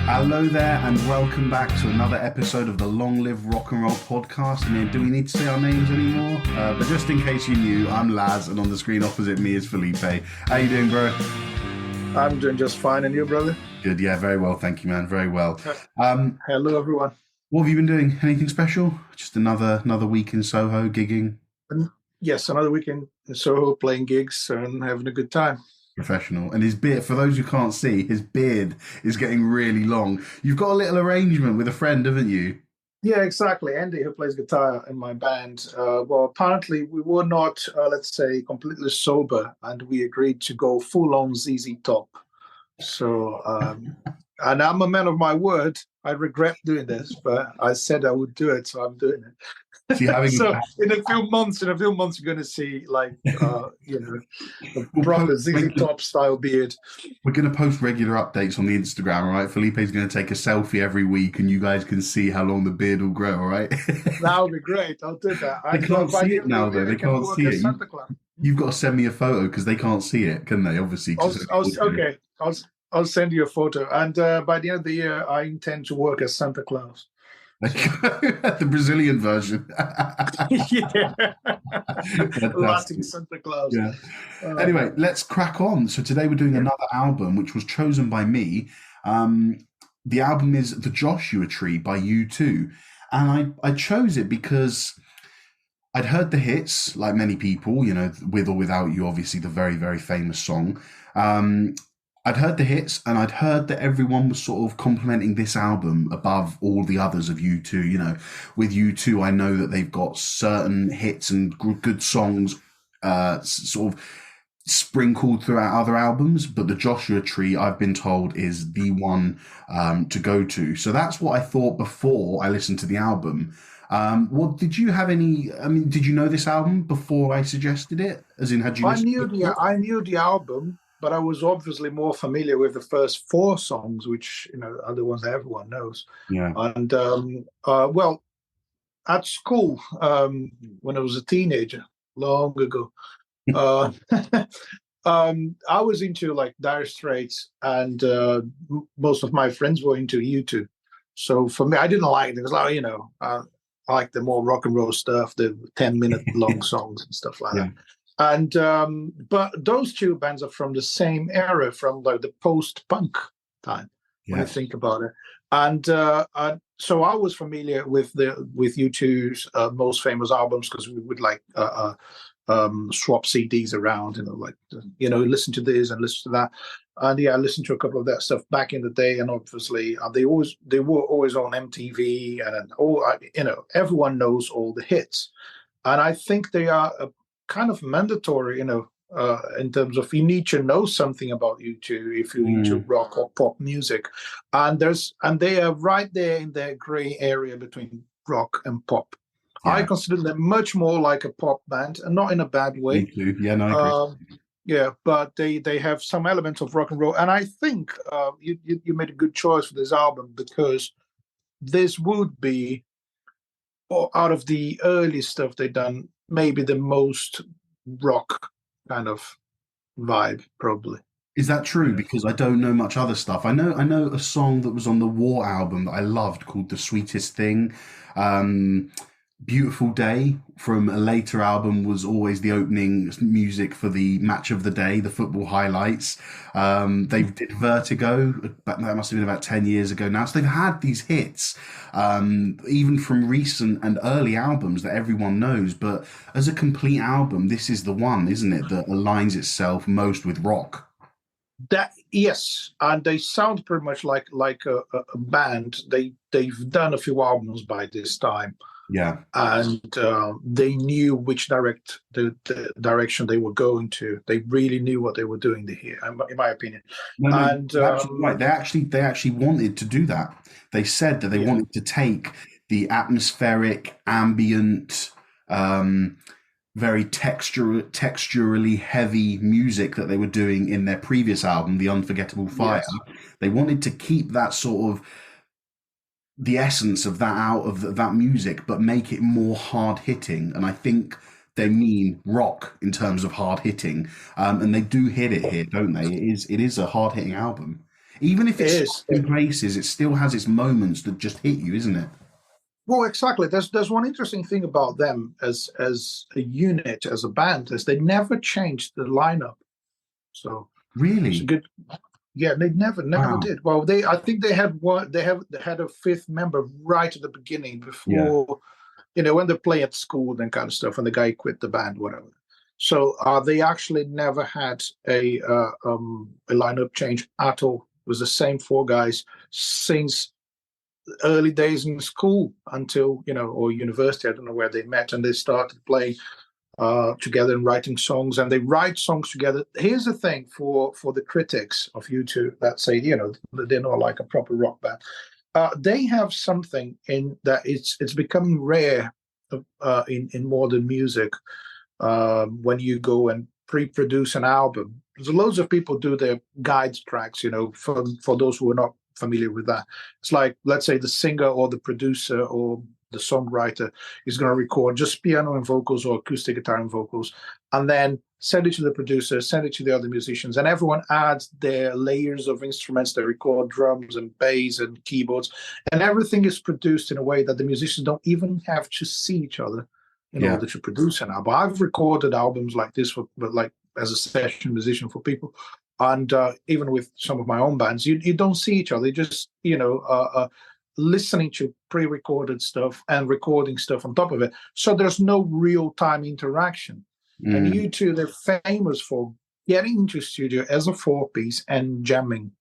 Hello there, and welcome back to another episode of the Long Live Rock and Roll podcast. I mean, do we need to say our names anymore? But just in case you knew, I'm Laz, and on the screen opposite me is Felipe. How you doing, bro? I'm doing just fine, and you, brother? Good, yeah, very well, thank you, man, very well. Hello, everyone. What have you been doing? Anything special? Just another week in Soho, gigging? Yes, another weekend in Soho, playing gigs and having a good time. Professional. And his beard, for those who can't see, his beard is getting really long. You've got a little arrangement with a friend, haven't you? Yeah, exactly. Andy, who plays guitar in my band. Well, apparently we were not, let's say, completely sober, and we agreed to go full-on ZZ Top. So, and I'm a man of my word. I regret doing this, but I said I would do it, so I'm doing it. So in a few months, you're going to see a proper ZZ Top style beard. We're going to post regular updates on the Instagram, all right? Felipe's going to take a selfie every week, and you guys can see how long the beard will grow, all right? That would be great. I'll do that. They can't see it now, though. They can't see it. You've got to send me a photo because they can't see it, can they? Obviously. Okay. I'll send you a photo, and by the end of the year, I intend to work as Santa Claus. The Brazilian version. Yeah. Latin Santa Claus. Yeah. Anyway, let's crack on. So today we're doing another album, which was chosen by me. The album is The Joshua Tree by U2. And I chose it because I'd heard the hits, like many people, With or Without You, obviously the very, very famous song. I'd heard the hits, and I'd heard that everyone was sort of complimenting this album above all the others of U2. With U2, I know that they've got certain hits and good songs sort of sprinkled throughout other albums, but the Joshua Tree, I've been told, is the one to go to. So that's what I thought before I listened to the album. Did you have any? I mean, did you know this album before I suggested it? As in, had you? I knew the album, but I was obviously more familiar with the first four songs, which are the ones that everyone knows. Yeah. And well, at school, when I was a teenager, long ago, I was into like Dire Straits, and most of my friends were into U2. So for me, I didn't like it because, I like the more rock and roll stuff, the 10-minute long songs and stuff like that. And but those two bands are from the same era, from like the post-punk time, when you think about it. And so I was familiar with U2's most famous albums, because we would swap CDs around, listen to this and listen to that. And I listened to a couple of that stuff back in the day, and obviously they were always on MTV, and everyone knows all the hits. And I think they are kind of mandatory, in terms of you need to know something about U2 if you're into rock or pop music, and they are right there in their gray area between rock and pop. I consider them much more like a pop band, and not in a bad way. Me too. Yeah, no, I agree. But they have some elements of rock and roll, and I think you made a good choice for this album, because this would be, out of the early stuff they've done, maybe the most rock kind of vibe, probably. Is that true? Because I don't know much other stuff. I know a song that was on the War album that I loved called The Sweetest Thing. Beautiful Day from a later album was always the opening music for the match of the day, the football highlights. They did Vertigo, but that must have been about 10 years ago now. So they've had these hits, even from recent and early albums that everyone knows. But as a complete album, this is the one, isn't it, that aligns itself most with rock? Yes, and they sound pretty much like a band. They've done a few albums by this time. Yeah, and they knew which the direction they were going to. They really knew what they were doing here, in my opinion. No, and right. They actually wanted to do that. They said that they wanted to take the atmospheric, ambient, very texturally heavy music that they were doing in their previous album, The Unforgettable Fire. Yes. They wanted to keep that sort of the essence of that out of that music, but make it more hard hitting. And I think they mean rock in terms of hard hitting, and they do hit it here, don't they? It is a hard hitting album. Even if It it's is. in places, it still has its moments that just hit you, isn't it? Well, exactly. There's one interesting thing about them as a unit, as a band, is they never changed the lineup. So it's a Really? good. Yeah, they never Wow. did. Well, I think they had a fifth member right at the beginning Yeah. before, when they play at school and kind of stuff, and the guy quit the band, whatever. So they actually never had a lineup change at all. It was the same four guys since early days in school until or university. I don't know where they met, and they started playing together and writing songs, and they write songs together. Here's the thing for the critics of U2 that say they're not like a proper rock band. They have something in that it's becoming rare in modern music. When you go and pre-produce an album, there's loads of people do their guide tracks. For those who are not familiar with that, it's like, let's say the singer or the producer or the songwriter is going to record just piano and vocals or acoustic guitar and vocals, and then send it to the producer, send it to the other musicians, and everyone adds their layers of instruments. They record drums and bass and keyboards, and everything is produced in a way that the musicians don't even have to see each other in Yeah. order to produce an album. I've recorded albums like this but like as a session musician for people, and even with some of my own bands, you don't see each other. You just listening to pre-recorded stuff and recording stuff on top of it. So there's no real-time interaction. And Mm, U2, they're famous for getting into studio as a four-piece and jamming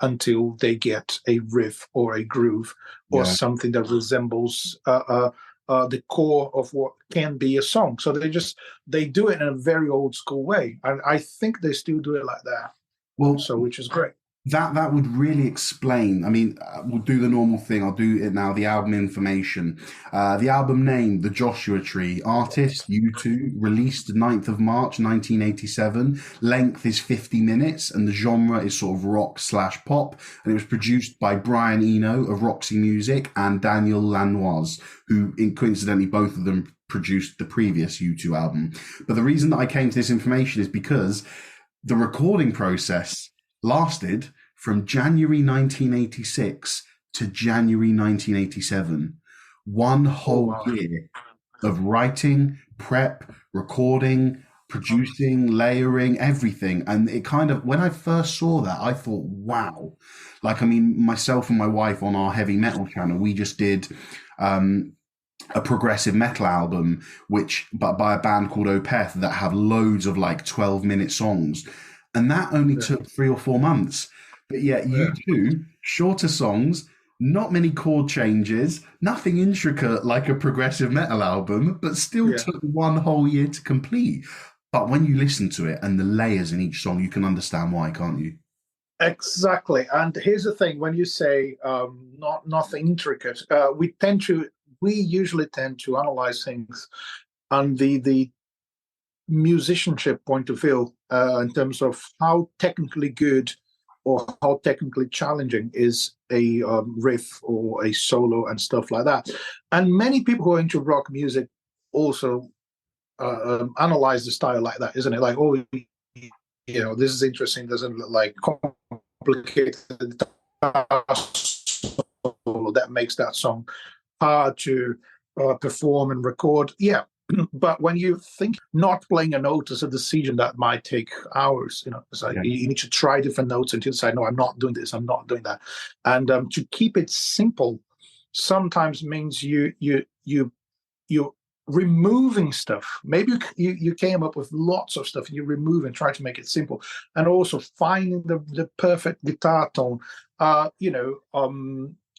until they get a riff or a groove or yeah. something that resembles the core of what can be a song. So they do it in a very old school way. And I think they still do it like that. Well, So, which is great. that would really explain. I mean, we'll do the normal thing. I'll do it now. The album information, the album name, The Joshua Tree. Artist U2. Released 9th of March 1987. Length is 50 minutes, and the genre is sort of rock slash pop. And it was produced by Brian Eno of Roxy Music and Daniel Lanois, who coincidentally both of them produced the previous U2 album. But the reason that I came to this information is because the recording process lasted from January 1986 to January 1987. One Oh, whole wow. year of writing, prep, recording, producing, layering, everything. And it kind of, when I first saw that, I thought, wow. Like, I mean, myself and my wife on our heavy metal channel, we just did a progressive metal album, but by a band called Opeth, that have loads of like 12-minute songs. And that only Yeah. took 3 or 4 months. But yet, Yeah. U2, shorter songs, not many chord changes, nothing intricate like a progressive metal album, but still Yeah. took one whole year to complete. But when you listen to it and the layers in each song, you can understand why, can't you? Exactly. And here's the thing: when you say not nothing intricate, we usually tend to analyze things on the musicianship point of view, in terms of how technically good or how technically challenging is a riff or a solo and stuff like that. And many people who are into rock music also analyze the style like that, isn't it? Like, oh, this is interesting. Doesn't look like complicated solo that makes that song hard to perform and record. Yeah. But when you think not playing a note is a decision that might take hours, it's like Yeah. you need to try different notes until you decide, no, I'm not doing this, I'm not doing that. And to keep it simple sometimes means you removing stuff. Maybe you came up with lots of stuff and you remove and try to make it simple, and also finding the perfect guitar tone.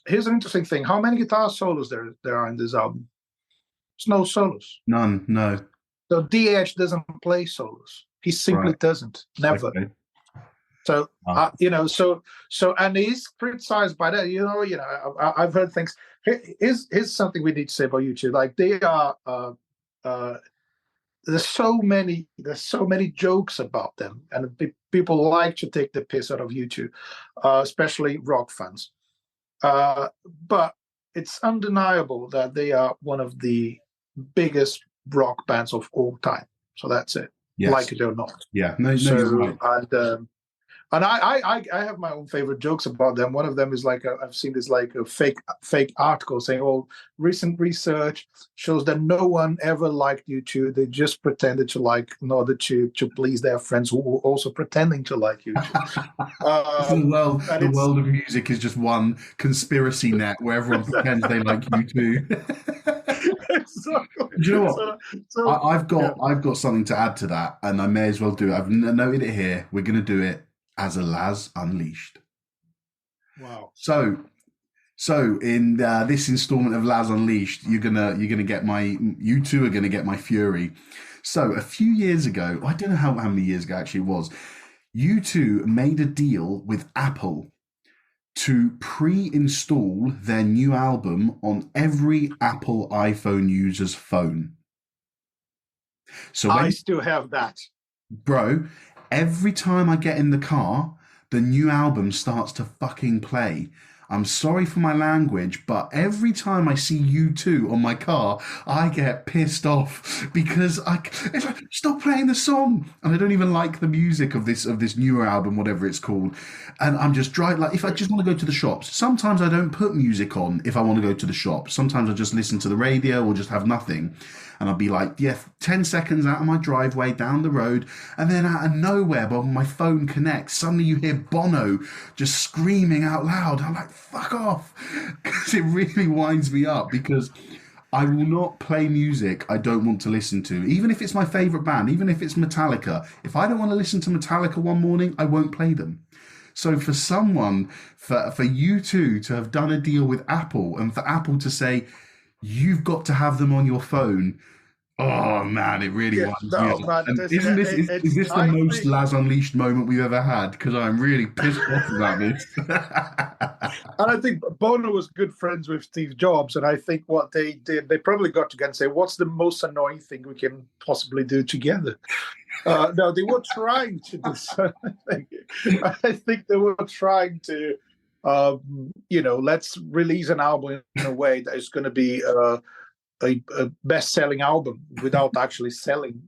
Here's an interesting thing: how many guitar solos there are in this album? There's no solos. None, no. So DH doesn't play solos. He simply Right. doesn't, never. Okay. So Ah, and he's criticized by that. I've heard things. Here's something we need to say about YouTube. Like, they are. There's so many jokes about them, and people like to take the piss out of YouTube, especially rock fans. But it's undeniable that they are one of the biggest rock bands of all time. So that's it, yes. like it or not. Yeah. No, no, you're So, right. and And I have my own favorite jokes about them. One of them is like I've seen this like a fake article saying, "Oh, recent research shows that no one ever liked U2. They just pretended to like in order to please their friends who were also pretending to like U2." The world, And the it's world of music is just one conspiracy net where everyone pretends they like you too. exactly. Do you know what? So yeah. I've got something to add to that, and I may as well do it. I've noted it here. We're going to do it as a Laz Unleashed. Wow. So, in this installment of Laz Unleashed, you're gonna get my you two are gonna get my fury. So a few years ago, I don't know how many years ago actually it was. You two made a deal with Apple to pre-install their new album on every Apple iPhone user's phone. So I when still have that. Bro, every time I get in the car, the new album starts to fucking play. I'm sorry for my language, but every time I see U2 on my car, I get pissed off because it's like, stop playing the song, and I don't even like the music of this newer album, whatever it's called. And I'm just driving like if I just want to go to the shops. Sometimes I don't put music on if I want to go to the shop. Sometimes I just listen to the radio or just have nothing. And I'll be like, yeah, 10 seconds out of my driveway down the road. And then out of nowhere, when my phone connects, suddenly you hear Bono just screaming out loud. I'm like, fuck off. Because it really winds me up because I will not play music I don't want to listen to. Even if it's my favorite band, even if it's Metallica. If I don't want to listen to Metallica one morning, I won't play them. So for you two to have done a deal with Apple and for Apple to say, you've got to have them on your phone. Oh man, it really Yeah, winds me no, up. man. And isn't this is It's this the I most think, Laz Unleashed moment we've ever had? Because I'm really pissed off about this. and I think Bono was good friends with Steve Jobs, and I think what they did, they probably got together and say, "What's the most annoying thing we can possibly do together?" No, they were trying to do something. I think they were trying to, let's release an album in a way that is going to be a best-selling album without actually selling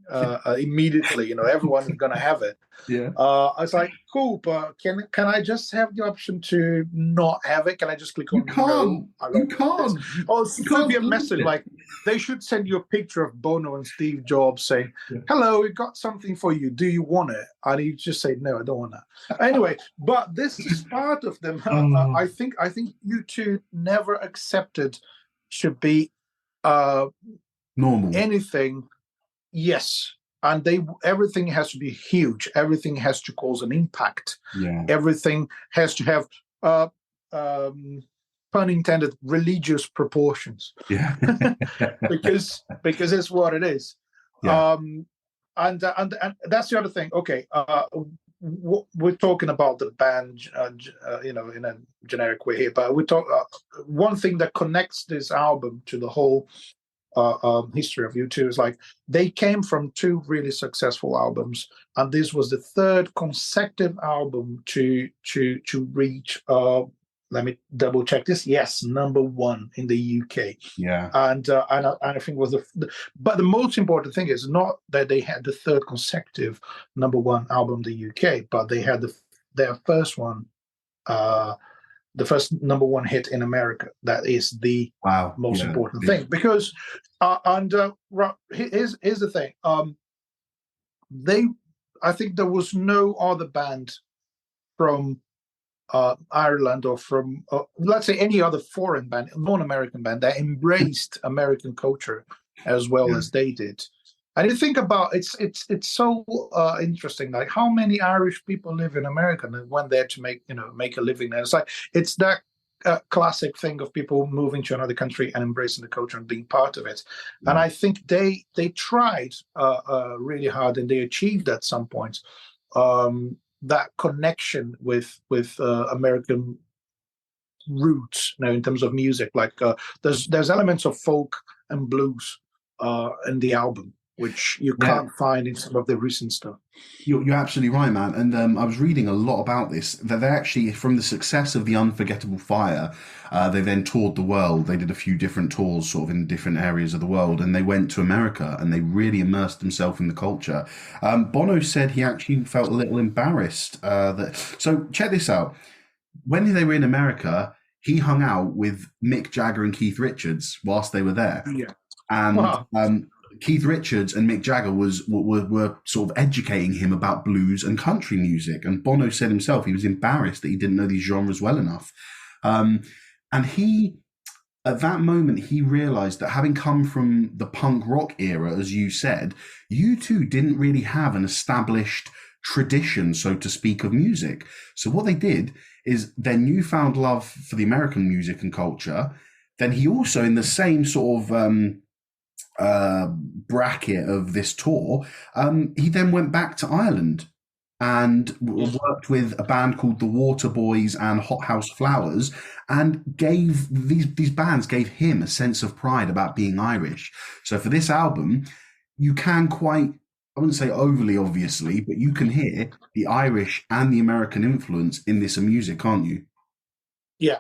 immediately. Everyone's going to have it. Yeah, I was like, cool, but can I just have the option to not have it? Can I just click you on no? can't. I You don't want this. can't. Or You send can't me a delete message it. like they should send you a picture of Bono and Steve Jobs saying, Yeah. "Hello, we got something for you. Do you want it?" And you just say, "No, I don't want that." Anyway, but this is part of them. Oh, I think you two never accepted should be uh, normal. anything. Yes, and everything has to be huge. Everything has to cause an impact. Yeah, Everything has to have, uh, um, pun intended, religious proportions, yeah, because it's what it is. yeah, And that's the other thing. Okay, we're talking about the band, in a generic way here, but we talk. One thing that connects this album to the whole history of U2 is like they came from two really successful albums, and this was the third consecutive album to reach. Let me double check this. Yes, number one in the UK, yeah, and I think was but the most important thing is not that they had the third consecutive number one album in the UK, but they had their first one. The first number one hit in America. That is the wow, most yeah, important thing because here's the thing. They I think there was no other band from Ireland or from let's say any other foreign band, non-American band that embraced American culture as well yeah, as they did. And you think about it's so interesting. Like how many Irish people live in America and went there to make a living there. It's like it's that classic thing of people moving to another country and embracing the culture and being part of it. And yeah, I think they tried really hard and they achieved at some point that connection with American roots, in terms of music. Like there's elements of folk and blues in the album. which you Yeah, can't find in some of the recent stuff. you're absolutely right, man. And I was reading a lot about this, that they actually, from the success of the Unforgettable Fire, they then toured the world. They did a few different tours, sort of in different areas of the world, and they went to America and they really immersed themselves in the culture. Bono said he actually felt a little embarrassed that. So check this out. When they were in America, he hung out with Mick Jagger and Keith Richards whilst they were there, Yeah. and Wow. Keith Richards and Mick Jagger were sort of educating him about blues and country music. And Bono said himself he was embarrassed that he didn't know these genres well enough. Um, and he, at that moment, he realized that having come from the punk rock era, as you said, you two didn't really have an established tradition, so to speak, of music. So what they did is their newfound love for the American music and culture. Then he also, in the same sort of bracket of this tour, he then went back to Ireland and worked with a band called the Waterboys and Hothouse Flowers, and gave these bands gave him a sense of pride about being Irish. So for this album, you can quite, I wouldn't say overly obviously, but you can hear the Irish and the American influence in this music, can't you? Yeah,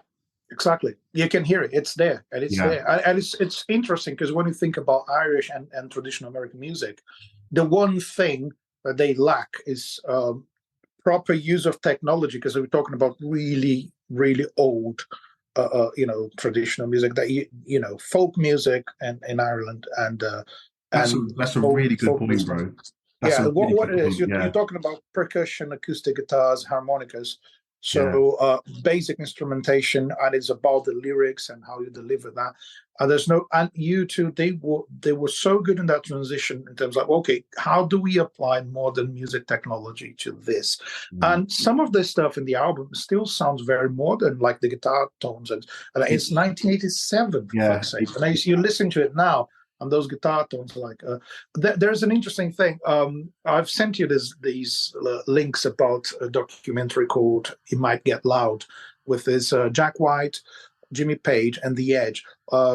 exactly. You can hear it. It's there, and it's Yeah. there, and it's interesting because when you think about Irish and traditional American music, the one thing that they lack is proper use of technology. Because we're talking about really, really old, traditional music that folk music and in Ireland That's a and that's a folk really good folk point, music. bro. That's Yeah, a really what good it is, point. you're Yeah. talking about percussion, acoustic guitars, harmonicas. Yeah. So basic instrumentation, and it's about the lyrics and how you deliver that. And there's no, and you two, they were so good in that transition in terms of, okay, how do we apply modern music technology to this? Mm. And some of this stuff in the album still sounds very modern, like the guitar tones, and it's It's 1987 for yeah. fuck's sake. And as you listen to it now, and those guitar tones are like there's an interesting thing. I've sent you these links about a documentary called "It Might Get Loud" with this Jack White, Jimmy Page, and The Edge,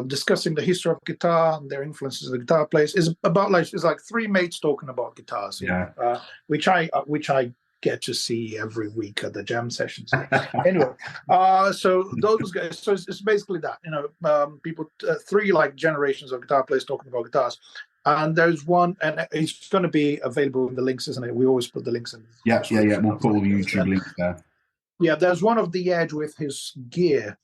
discussing the history of guitar and their influences of guitar players. Is about like it's like three mates talking about guitars, Yeah. which I get to see every week at the jam sessions. Anyway, so those guys, so it's basically that, people, three like generations of guitar players talking about guitars. And there's one, and it's going to be available in the links, isn't it? We always put the links in the Yeah. Yeah. Yeah. description We'll of the put all the podcast. YouTube links there. Yeah, there's one of The Edge with his gear,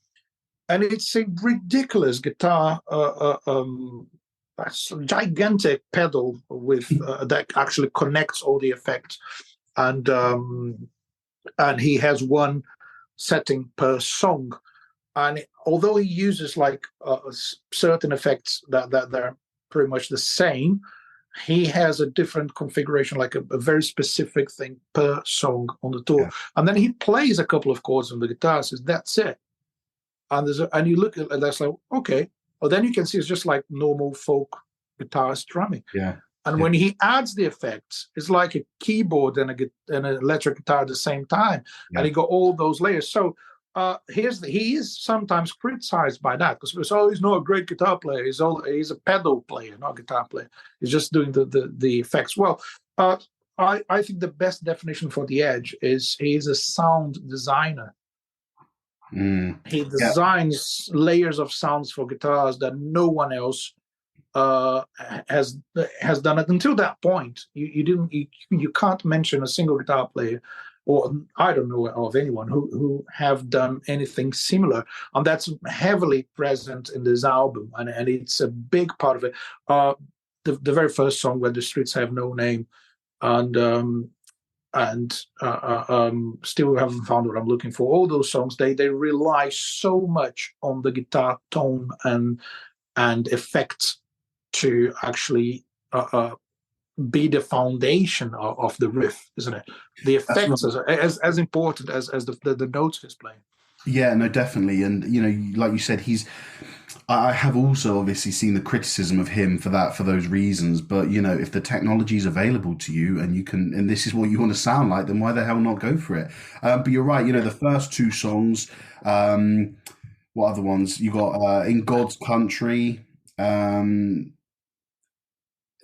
and it's a ridiculous guitar, gigantic pedal with that actually connects all the effects, and he has one setting per song. And although he uses like certain effects that are pretty much the same, he has a different configuration, like a very specific thing per song on the tour. Yeah. And then he plays a couple of chords on the guitar, says that's it. And you look at it, that's like, okay. Well, then you can see it's just like normal folk guitar strumming. Yeah. And Yeah. when he adds the effects, it's like a keyboard and an electric guitar at the same time. Yeah. And he got all those layers. So he is sometimes criticized by that because he's not a great guitar player. He's a pedal player, not a guitar player. He's just doing the effects. Well, I think the best definition for The Edge is he's a sound designer. Mm. He Yeah. designs layers of sounds for guitars that no one else has done it until that point. You can't mention a single guitar player, or I don't know of anyone who have done anything similar, and that's heavily present in this album, and it's a big part of it. The very first song, "Where the Streets Have No Name," and still haven't found what I'm looking for. All those songs, they rely so much on the guitar tone and effects to actually be the foundation of the riff, isn't it? The effects as important as the notes he's playing. Yeah, no, definitely. And, like you said, I have also obviously seen the criticism of him for those reasons. But, if the technology is available to you and and this is what you want to sound like, then why the hell not go for it? But you're right. The first two songs, what other ones? You got In God's Country.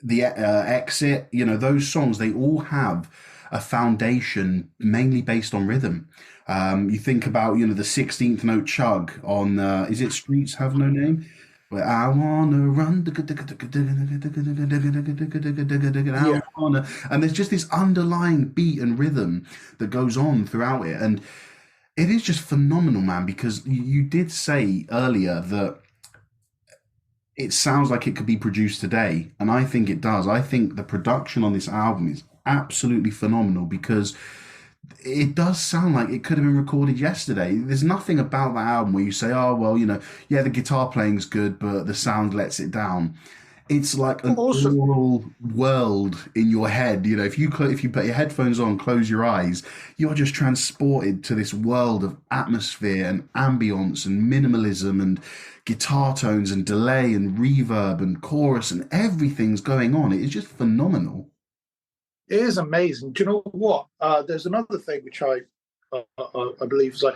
the Exit, those songs, they all have a foundation mainly based on rhythm. You think about, the 16th note chug on, is it Streets Have No Name? Where I wanna run, I Yeah, wanna, and there's just this underlying beat and rhythm that goes on throughout it. And it is just phenomenal, man, because you did say earlier that it sounds like it could be produced today, and I think it does. I think the production on this album is absolutely phenomenal because it does sound like it could have been recorded yesterday. There's nothing about that album where you say, "Oh, well, yeah, the guitar playing's good, but the sound lets it down." It's like an also oral world in your head. If you put your headphones on, close your eyes, you're just transported to this world of atmosphere and ambience and minimalism and guitar tones and delay and reverb and chorus and everything's going on. It is just phenomenal. it is amazing. Do you know what? There's another thing which I believe is like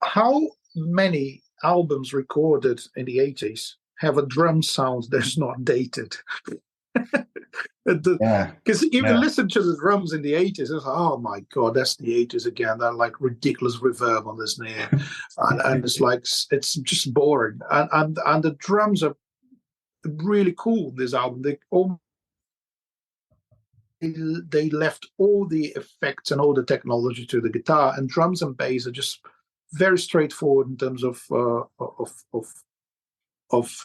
how many albums recorded in the 80s have a drum sound that's not dated. Yeah, Because even yeah, listen to the drums in the 80s, it's like, oh my God, that's the 80s again. That like ridiculous reverb on the snare. And it's like, it's just boring. And the drums are really cool, this album. They left all the effects and all the technology to the guitar, and drums and bass are just very straightforward in terms of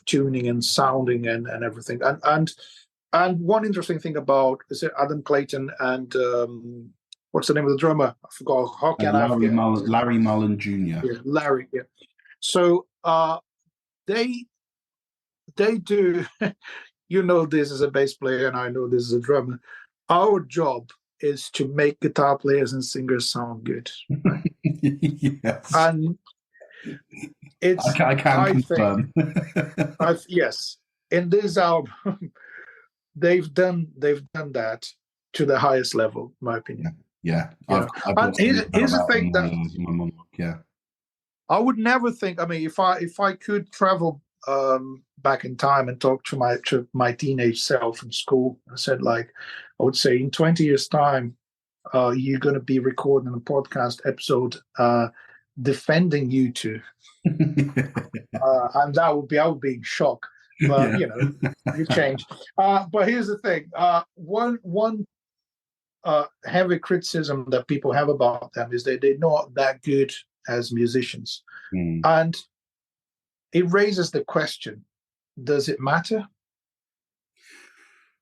tuning and sounding and everything. And one interesting thing about is it Adam Clayton and what's the name of the drummer? I forgot. How can I Larry forget? Mullen, Larry Mullen Jr. Yeah, Larry. Yeah. So they they do. This as a bass player, and I know this as a drummer. Our job is to make guitar players and singers sound good, right? Yes, And it's I can I think confirm. I've yes in this album they've done that to the highest level, in my Yeah, opinion. yeah. You I've know, I've and got here's, something about here's the that thing that in my monologue. Yeah. I would never think. I mean, if I could travel back in time and talk to my teenage self in school, I said like, I would say in 20 years' time, you're going to be recording a podcast episode defending you two, and I would be in shock. But Yeah. you change. But here's the thing: one heavy criticism that people have about them is that they're not that good as musicians, Mm. and it raises the question: does it matter?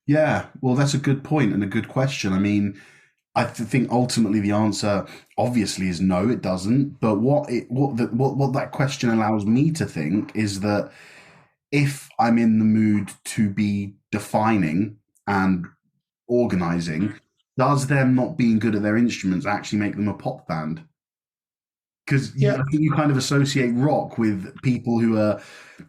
Yeah, well, that's a good point and a good question. I mean, think ultimately the answer obviously is no, it doesn't. But what that question allows me to think is that if I'm in the mood to be defining and organizing, does them not being good at their instruments actually make them a pop band? Because Yeah, I think you kind of associate rock with people who are.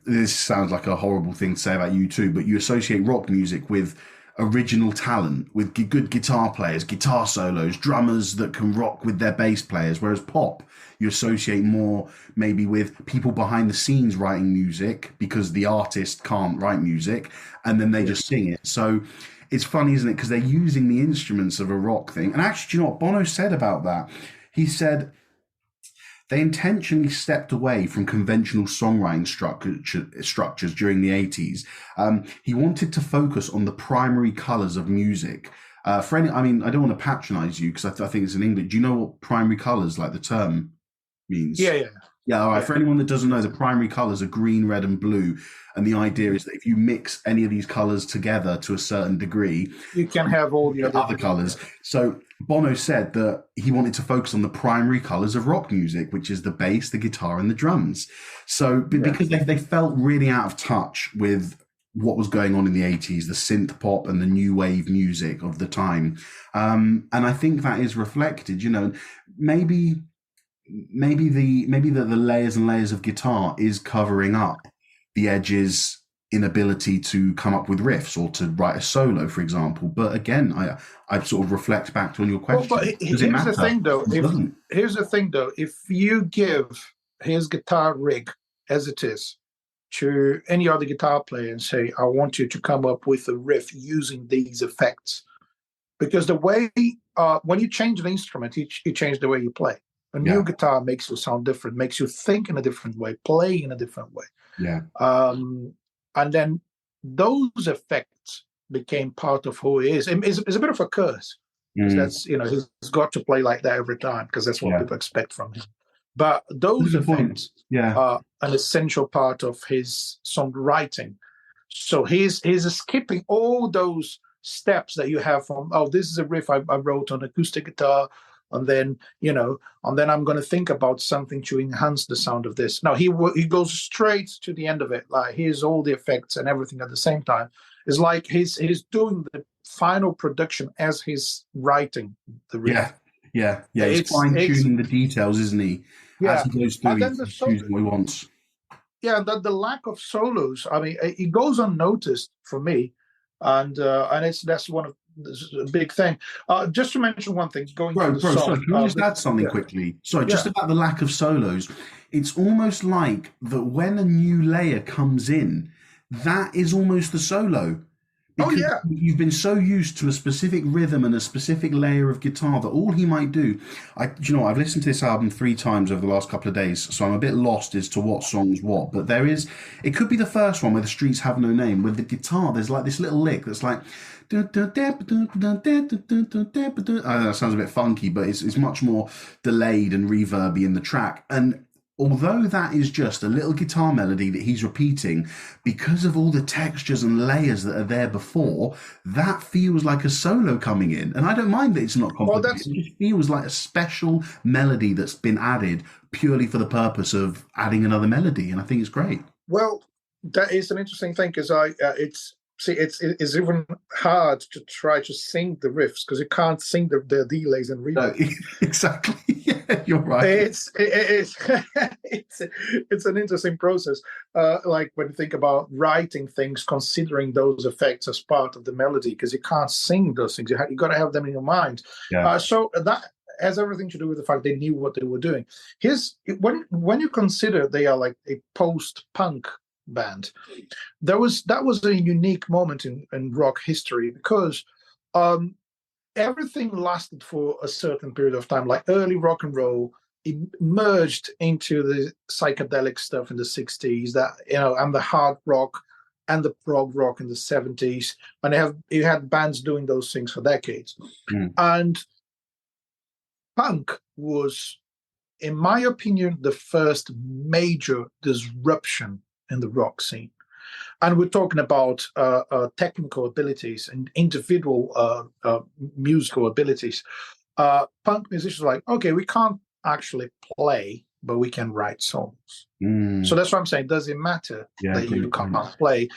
This sounds like a horrible thing to say about you too, but you associate rock music with original talent, with good guitar players, guitar solos, drummers that can rock with their bass players. Whereas pop, you associate more maybe with people behind the scenes writing music because the artist can't write music, and then they yeah, just sing it. So it's funny, isn't it? Because they're using the instruments of a rock thing. And actually, do you know what Bono said about that? He said they intentionally stepped away from conventional songwriting structures during the 80s. He wanted to focus on the primary colors of music. I mean, I don't want to patronize you because I think it's in English. Do you know what primary colors, like the term, yeah, means? yeah, Yeah, all right. yeah. For anyone that doesn't know, the primary colors are green, red, and blue. And the idea is that if you mix any of these colors together to a certain degree, You can have all the other. other Yeah, colors. So Bono said that he wanted to focus on the primary colors of rock music, which is the bass, the guitar, and the drums. So yeah, because they felt really out of touch with what was going on in the 80s, the synth pop and the new wave music of the time. And I think that is reflected, maybe maybe the layers and layers of guitar is covering up the edges inability to come up with riffs or to write a solo, for example. But again, I sort of reflect back to on your well, but question. Does it matter? It doesn't. here's the thing though, if you give his guitar rig as it is, to any other guitar player and say, I want you to come up with a riff using these effects. Because the way, when you change an instrument, you change the way you play. A new Yeah. guitar makes you sound different, makes you think in a different way, play in a different way. Yeah. And then those effects became part of who he is. It's a bit of a curse because Mm. that's, he's got to play like that every time because that's what Yeah. people expect from him. But That's those a good point. effects Yeah. are an essential part of his songwriting. So he's skipping all those steps that you have from, oh, this is a riff I wrote on acoustic guitar, and then I'm going to think about something to enhance the sound of this. Now he goes straight to the end of it. Like, here's all the effects and everything at the same time. It's like he's doing the final production as he's writing the riff. Yeah. Yeah. Yeah. He's It's fine tuning the details, isn't he? As yeah. he goes through, And then he's choosing what he wants. the lack of solos. I mean, it goes unnoticed for me, and that's one of a big thing. Just to mention one thing, going to the Sorry, song. can I just add something Yeah, quickly? Sorry, just yeah. about the lack of solos. It's almost like that when a new layer comes in, that is almost the solo. Oh Because yeah. you've been so used to a specific rhythm and a specific layer of guitar that all he might do. I've listened to this album 3 times over the last couple of days, so I'm a bit lost as to what song's what. But it could be the first one where the streets have no name. With the guitar, there's like this little lick that's like. I know that sounds a bit funky, but it's much more delayed and reverby in the track. And although that is just a little guitar melody that he's repeating, because of all the textures and layers that are there before, that feels like a solo coming in. And I don't mind that it's not Well, complicated. It just feels like a special melody that's been added purely for the purpose of adding another melody. And I think it's great. that is an interesting thing because it's even hard to try to sing the riffs because you can't sing the delays and No, reverb. exactly. Yeah, you're right. It's an interesting process. Like when you think about writing things, considering those effects as part of the melody, because you can't sing those things. You got to have them in your mind. Yeah. So that has everything to do with the fact they knew what they were doing. When you consider they are like a post-punk band, that was a unique moment in rock history because everything lasted for a certain period of time. Like early rock and roll emerged into the psychedelic stuff in the 60s, and the hard rock and the prog rock in the 70s, and you had bands doing those things for decades. And punk was, in my opinion, the first major disruption in the rock scene. And we're talking about technical abilities and individual musical abilities. Punk musicians are like, okay, we can't actually play, but we can write songs. So that's what I'm saying. Does it matter that you can't play?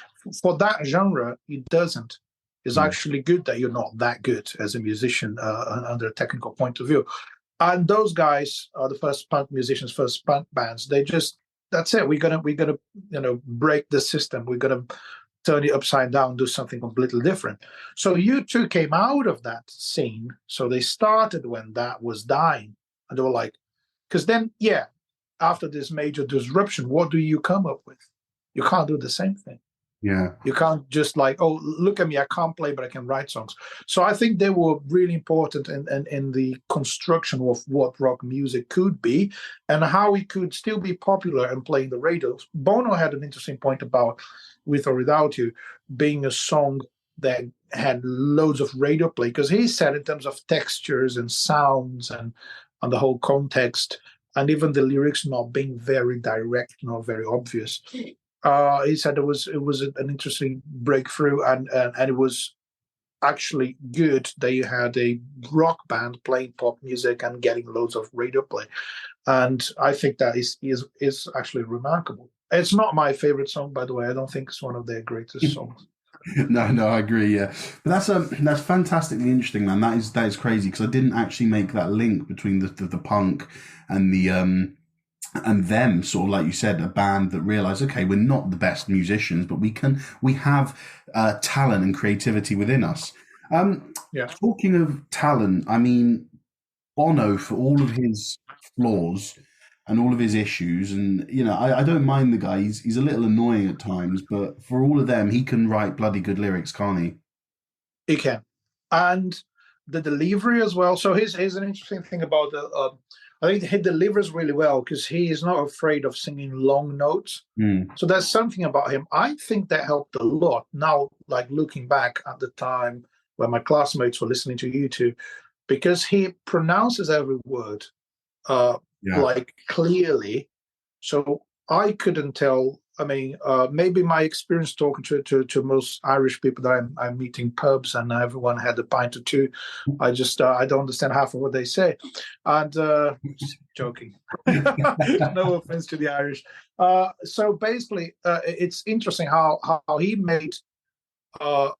For that genre, it doesn't. It's actually good that you're not that good as a musician under a technical point of view. And those guys are the first punk musicians, first punk bands. That's it. We're gonna break the system. We're gonna turn it upside down, do something completely different. So U2 came out of that scene. So they started when that was dying, and they were like, because then, after this major disruption, what do you come up with? You can't do the same thing. Yeah. You can't just like, oh, look at me, I can't play, but I can write songs. So I think they were really important in the construction of what rock music could be and how it could still be popular and playing the radios. Bono had an interesting point about With or Without You being a song that had loads of radio play, because he said in terms of textures and sounds and the whole context, and even the lyrics not being very direct, not very obvious. He said it was an interesting breakthrough, and it was actually good that you had a rock band playing pop music and getting loads of radio play, and I think that is actually remarkable. It's not my favorite song, by the way. I don't think it's one of their greatest songs. No, I agree. Yeah, but that's fantastically interesting, man. That is crazy because I didn't actually make that link between the punk and the and them, sort of like you said, a band that realize, okay, we're not the best musicians, but we have talent and creativity within us. Talking of talent, I mean, Bono, for all of his flaws, and all of his issues. And I don't mind the guy. He's a little annoying at times, but for all of them, he can write bloody good lyrics, can't he? He can, and the delivery as well. So here's an interesting thing about the. I think he delivers really well because he is not afraid of singing long notes. Mm. So there's something about him. I think that helped a lot. Now, like looking back at the time when my classmates were listening to YouTube, because he pronounces every word Yeah. like clearly. So I couldn't tell. I mean, maybe my experience talking to most Irish people that I'm meeting pubs and everyone had a pint or two. I don't understand half of what they say, and joking. No offense to the Irish. So basically, it's interesting how he made I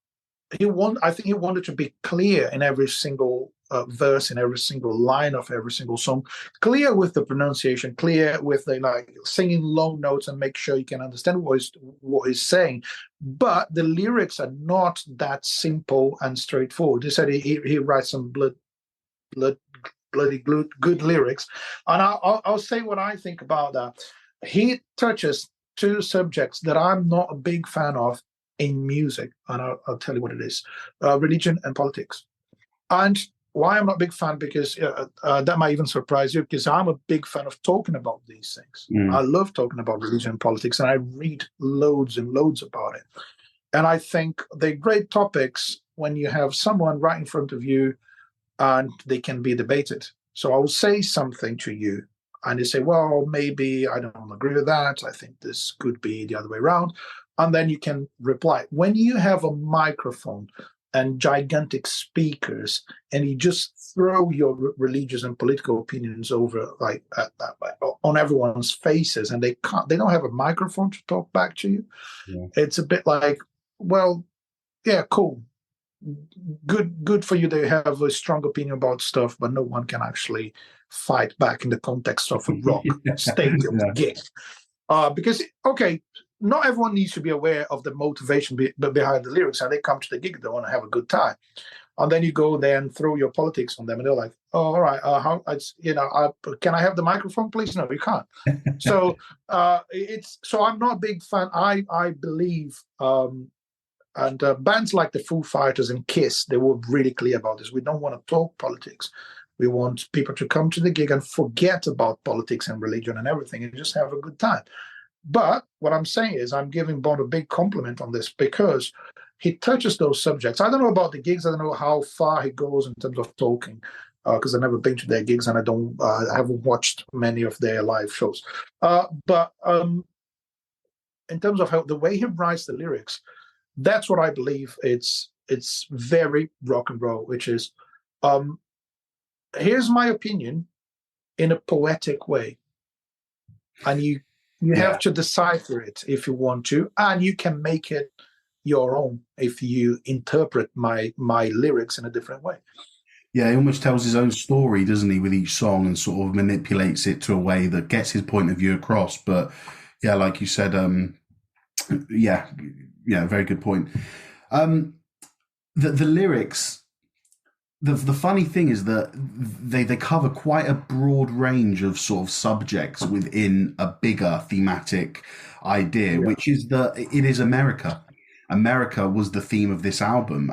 think he wanted to be clear in every single verse, in every single line of every single song, clear with the pronunciation, clear with the like singing long notes, and make sure you can understand what he's saying. But the lyrics are not that simple and straightforward. He said he writes some blood bloody good lyrics, and I'll say what I think about that. He touches two subjects that I'm not a big fan of in music, and I'll tell you what it is: religion and politics. And why I'm not a big fan, because that might even surprise you, because I'm a big fan of talking about these things. I Mm. love talking about religion and politics, and I read loads and loads about it. And I think they're great topics when you have someone right in front of you and they can be debated. So I will say something to you, and you say, well, maybe I don't agree with that. I think this could be the other way around. And then you can reply. When you have a microphone and gigantic speakers, and you just throw your religious and political opinions over like on everyone's faces, and they don't have a microphone to talk back to you. Yeah. It's a bit like, well, yeah, cool, good for you. They have a strong opinion about stuff, but no one can actually fight back in the context of a rock stadium Yeah. gig. Because okay, not everyone needs to be aware of the motivation behind the lyrics, and they come to the gig, they want to have a good time, and then you go there and throw your politics on them, and they're like, "Oh, all right, how it's can I have the microphone, please?" No, you can't. So I'm not a big fan. I believe. And bands like the Foo Fighters and Kiss, they were really clear about this. We don't want to talk politics. We want people to come to the gig and forget about politics and religion and everything and just have a good time. But what I'm saying is I'm giving Bono a big compliment on this, because he touches those subjects. I don't know about the gigs. I don't know how far he goes in terms of talking, because I've never been to their gigs and I haven't watched many of their live shows. But in terms of how the way he writes the lyrics, that's what I believe. It's very rock and roll, which is here's my opinion in a poetic way, and you Yeah. have to decipher it if you want to, and you can make it your own if you interpret my lyrics in a different way. Yeah, he almost tells his own story, doesn't he, with each song, and sort of manipulates it to a way that gets his point of view across. But yeah, like you said, yeah, very good point. The lyrics, the funny thing is that they cover quite a broad range of sort of subjects within a bigger thematic idea, which is that it is America. America was the theme of this album.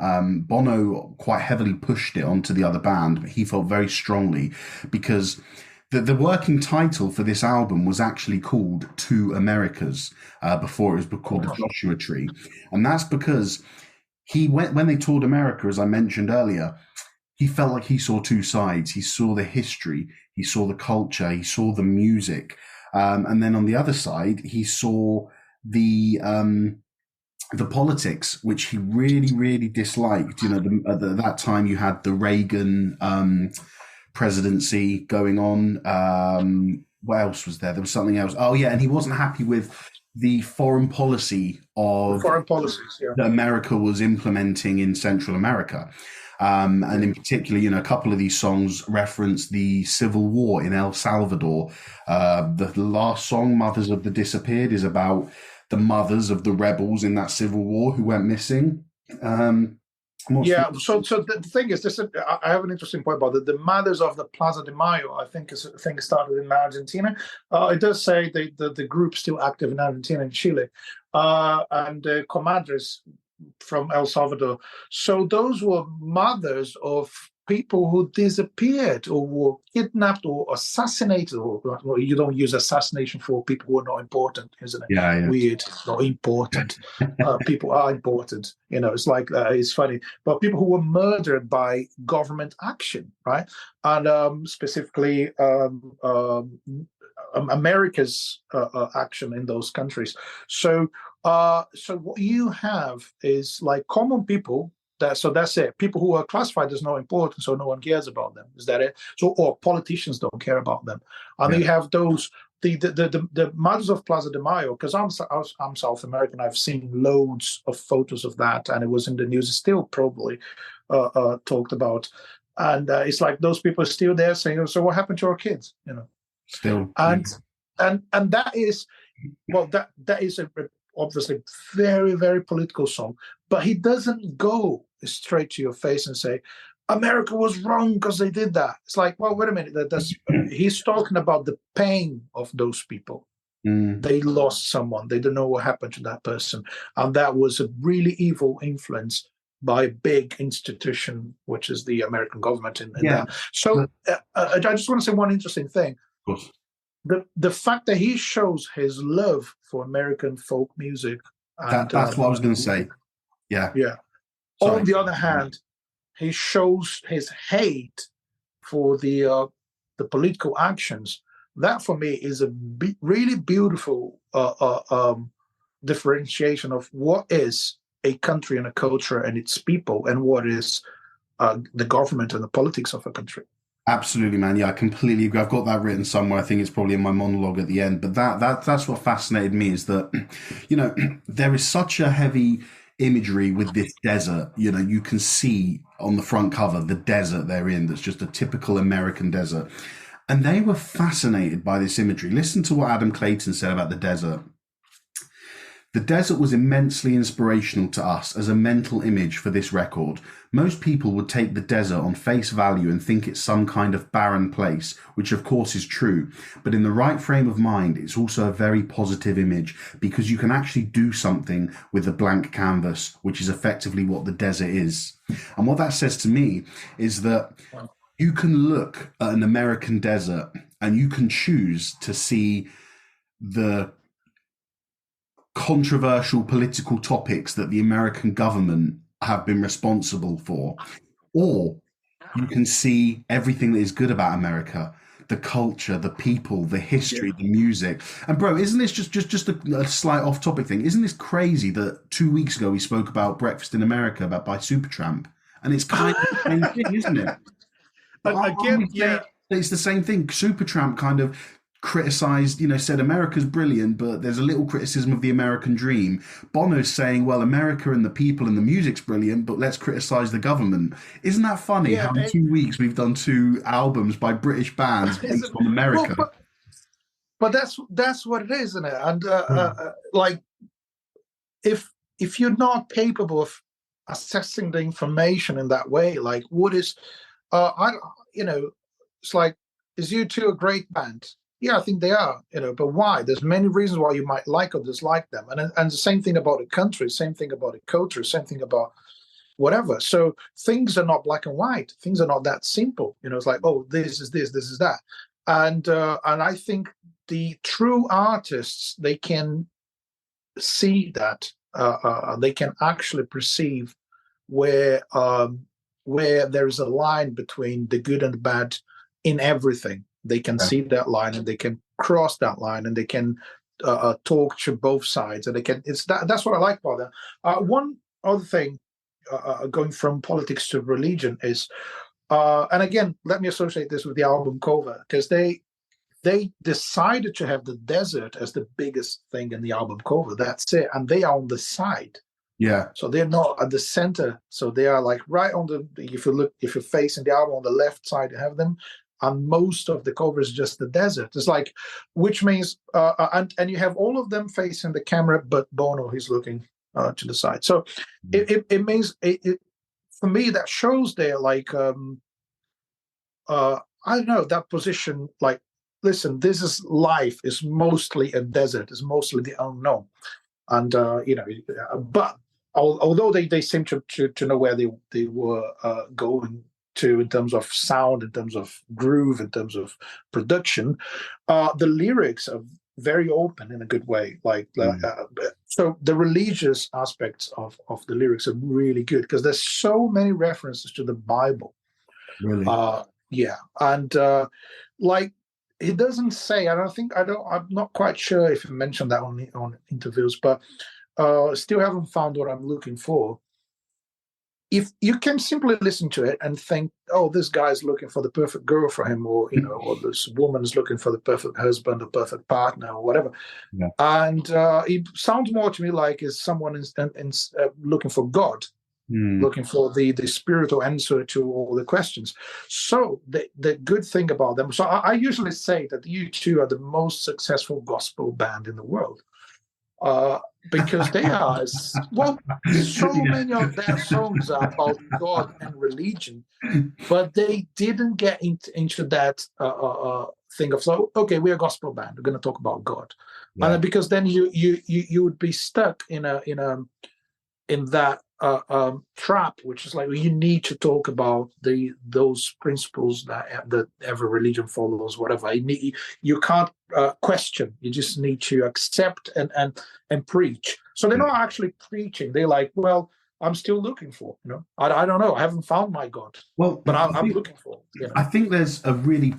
Bono quite heavily pushed it onto the other band, but he felt very strongly, because the working title for this album was actually called Two Americas, before it was called The Joshua Tree. And that's because he went, when they toured America, as I mentioned earlier, he felt like he saw two sides. He saw the history, he saw the culture, he saw the music. And then on the other side, he saw the politics, which he really, really disliked. At that time you had the Reagan presidency going on. What else was there? There was something else. Oh yeah, and he wasn't happy with the foreign policy of Foreign policies, yeah. that America was implementing in Central America. And in particular, a couple of these songs reference the civil war in El Salvador. The last song, Mothers of the Disappeared, is about the mothers of the rebels in that civil war who went missing. And what's the Yeah, so the thing is, I have an interesting point about the mothers of the Plaza de Mayo. I think it started in Argentina. It does say the group still active in Argentina and Chile, and comadres from El Salvador. So those were mothers of people who disappeared or were kidnapped or assassinated. Or well, you don't use assassination for people who are not important, isn't it? Yeah, Weird, not important. People are important. It's like it's funny, but people who were murdered by government action, right? And specifically America's action in those countries. So what you have is like common people. So that's it. People who are classified as not important, so no one cares about them. Is that it? So, or politicians don't care about them, and yeah, you have those the mothers of Plaza de Mayo. Because I'm South American, I've seen loads of photos of that, and it was in the news. It's still probably talked about, and it's like those people are still there saying, "So what happened to our kids?" still, yeah. And that is that is obviously very, very political song, but he doesn't go straight to your face and say America was wrong because they did that. It's like, well, wait a minute, he's talking about the pain of those people. They lost someone, they don't know what happened to that person, and that was a really evil influence by a big institution, which is the American government in Yeah, that. So I just want to say one interesting thing. of course. The fact that he shows his love for American folk music, and That's what I was going to say. Yeah. yeah. Sorry. On the other hand, he shows his hate for the political actions. That for me is a really beautiful differentiation of what is a country and a culture and its people, and what is the government and the politics of a country. Absolutely, man. Yeah, I completely agree. I've got that written somewhere. I think it's probably in my monologue at the end. But that's what fascinated me is that, there is such a heavy imagery with this desert. You can see on the front cover the desert they're in. That's just a typical American desert. And they were fascinated by this imagery. Listen to what Adam Clayton said about the desert. The desert was immensely inspirational to us as a mental image for this record. Most people would take the desert on face value and think it's some kind of barren place, which of course is true. But in the right frame of mind, it's also a very positive image because you can actually do something with a blank canvas, which is effectively what the desert is. And what that says to me is that you can look at an American desert and you can choose to see the controversial political topics that the American government have been responsible for, or you can see everything that is good about America, the culture, the people, the history, the music. And bro, isn't this just a slight off-topic thing? Isn't this crazy that 2 weeks ago we spoke about Breakfast in America by Supertramp, and it's kind of the same thing, isn't it? Again, yeah. It's the same thing. Supertramp kind of criticized, said America's brilliant, but there's a little criticism of the American dream. Bono's saying, well, America and the people and the music's brilliant, but let's criticize the government. Isn't that funny how in 2 weeks we've done 2 albums by British bands based on America? Well, but that's what it is, isn't it? And like, if you're not capable of assessing the information in that way, like what is, it's like, is U2 a great band? Yeah, I think they are, but why? There's many reasons why you might like or dislike them. And the same thing about a country, same thing about a culture, same thing about whatever. So things are not black and white. Things are not that simple. It's like, oh, this is this is that. And I think the true artists, they can see that. They can actually perceive where there is a line between the good and the bad in everything. They can see that line and they can cross that line and they can talk to both sides, and they can. That's what I like about that. One other thing, going from politics to religion is, and again, let me associate this with the album cover, because they decided to have the desert as the biggest thing in the album cover. That's it, and they are on the side. Yeah. So they're not at the center. So they are like right on the. If you're facing the album on the left side, you have them. And most of the cover is just the desert. It's like, which means, and you have all of them facing the camera, but Bono, he's looking to the side. So it means for me that shows there like I don't know that position. Like, listen, this is life. Is mostly a desert. Is mostly the unknown, and but although they seem to know where they were going to in terms of sound, in terms of groove, in terms of production, the lyrics are very open in a good way. Like, Mm, so the religious aspects of the lyrics are really good because there's so many references to the Bible. really. uh yeah, and like, he doesn't say, I don't think, I'm not quite sure if he mentioned that on interviews, but still haven't found what I'm looking for. If you can simply listen to it and think, oh, this guy's looking for the perfect girl for him, or or this woman's looking for the perfect husband or perfect partner or whatever, Yeah. and it sounds more to me like is someone looking for God, Mm, looking for the spiritual answer to all the questions. So the good thing about them, so I usually say that U2 are the most successful gospel band in the world, uh, because they are, well, so yeah. many of their songs are about God and religion, but they didn't get into that thing of, so okay, we're a gospel band, we're going to talk about God, and Yeah. because then you would be stuck in that trap, which is like, well, you need to talk about those principles that every religion follows, whatever. You can't question. You just need to accept and preach. So they're Yeah. not actually preaching. They're like, well, I'm still looking for. I don't know. I haven't found my God, Well, but I'm looking for. I think there's a really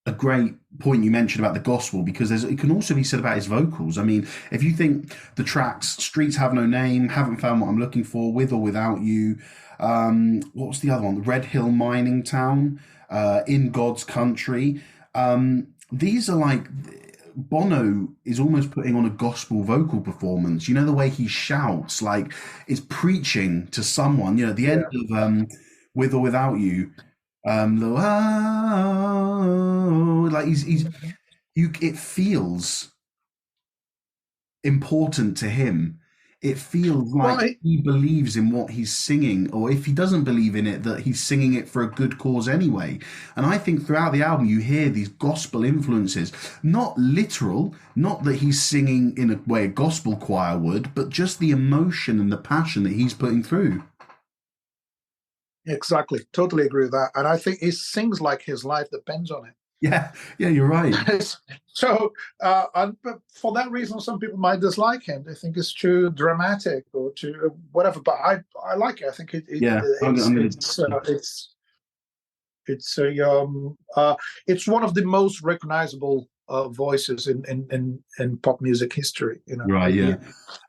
a great point you mentioned about the gospel because it can also be said about his vocals. I mean, if you think the tracks "Streets Have No Name," "Haven't Found What I'm Looking For," "With or Without You," what was the other one? "Red Hill Mining Town," "In God's Country." These are like Bono is almost putting on a gospel vocal performance. You know the way he shouts, like it's preaching to someone. You know, at the end Yeah. of "With or Without You." Like he's Mhm. you. It feels important to him. It feels Well, like he believes in what he's singing, or if he doesn't believe in it, that he's singing it for a good cause anyway. And I think throughout the album, you hear these gospel influences, not literal, not that he's singing in a way a gospel choir would, but just the emotion and the passion that he's putting through. exactly. Totally agree with that. And I think he sings like his life depends on it. Yeah, yeah, you're right. So, but for that reason, some people might dislike him. They think it's too dramatic or too whatever. But I like it. I think Yeah, I'm gonna. it's a it's one of the most recognizable voices in pop music history. Right, yeah,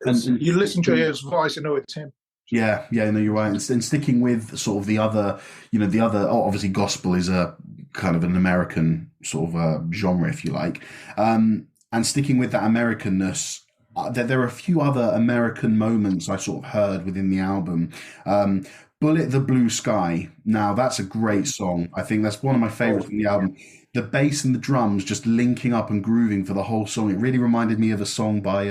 and You listen to sticking, his voice, you know it's him. yeah, yeah, no, you're right. And sticking with sort of the other, the other, oh, obviously gospel is a kind of an American sort of genre, if you like. And sticking with that Americanness, there are a few other American moments I sort of heard within the album. Um, Bullet the Blue Sky. Now, that's a great song. I think that's one of my favorites Oh, from the album. The bass and the drums just linking up and grooving for the whole song. It really reminded me of a song by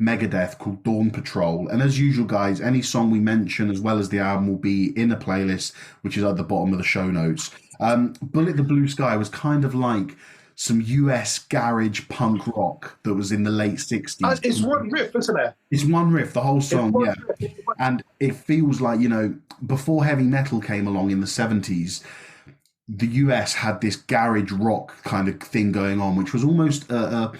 Megadeth called Dawn Patrol. And as usual, guys, any song we mention as well as the album will be in a playlist, which is at the bottom of the show notes. Bullet the Blue Sky was kind of like some US garage punk rock that was in the late 60s. it's one riff, isn't it? It's one riff, the whole It's song, one yeah. riff. And it feels like, before heavy metal came along in the 70s, the US had this garage rock kind of thing going on, which was almost a